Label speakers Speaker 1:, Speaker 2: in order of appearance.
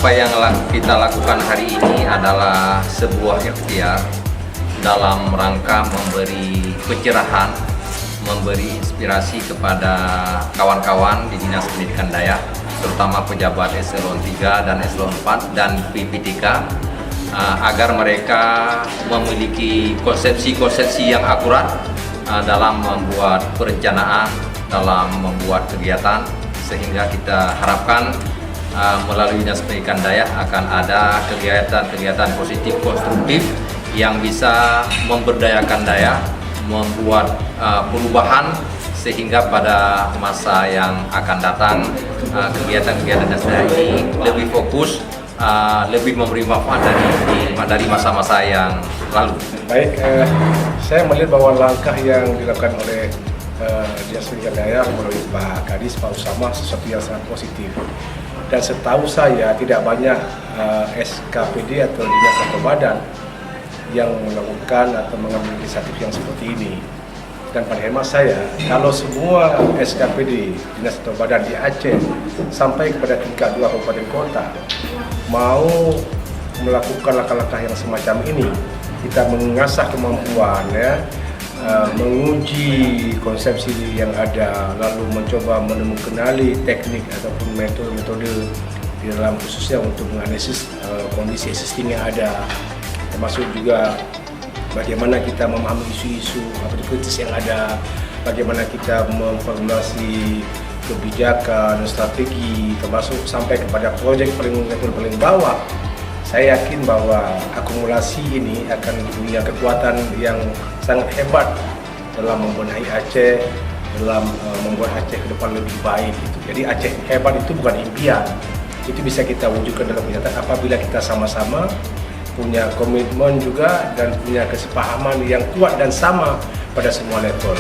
Speaker 1: Apa yang kita lakukan hari ini adalah sebuah ikhtiar dalam rangka memberi pencerahan, memberi inspirasi kepada kawan-kawan di Dinas Pendidikan Dayak, terutama pejabat eselon 3 dan eselon 4 dan PPTK, agar mereka memiliki konsepsi-konsepsi yang akurat dalam membuat perencanaan, dalam membuat kegiatan, sehingga kita harapkan melalui Dinas Pendidikan Dayak akan ada kegiatan-kegiatan positif konstruktif yang bisa memberdayakan Dayak, membuat perubahan sehingga pada masa yang akan datang kegiatan-kegiatan Dinas Dayak ini lebih fokus, lebih memberi manfaat dari masa-masa yang lalu.
Speaker 2: Baik, saya melihat bahwa langkah yang dilakukan oleh Dinas Pendidikan Dayak melalui Pak Kadis, Pak Usama, sesuatu yang sangat positif. Dan setahu saya tidak banyak SKPD atau dinas atau badan yang melakukan atau mengambil inisiatif yang seperti ini. Dan pada hemat saya, kalau semua SKPD, dinas atau badan di Aceh sampai kepada tingkat 2 kabupaten kota mau melakukan langkah-langkah yang semacam ini, kita mengasah kemampuan, menguji konsepsi yang ada, lalu mencoba menemukanali teknik ataupun metode di dalam khususnya untuk menganalisis kondisi existing yang ada, termasuk juga bagaimana kita memahami isu-isu atau kritis yang ada, bagaimana kita memformulasi kebijakan, strategi, termasuk sampai kepada proyek paling bawah. Saya yakin bahwa akumulasi ini akan punya kekuatan yang sangat hebat dalam membenahi Aceh, dalam membuat Aceh ke depan lebih baik. Jadi Aceh hebat itu bukan impian, itu bisa kita wujudkan dalam kenyataan apabila kita sama-sama punya komitmen juga dan punya kesepahaman yang kuat dan sama pada semua level.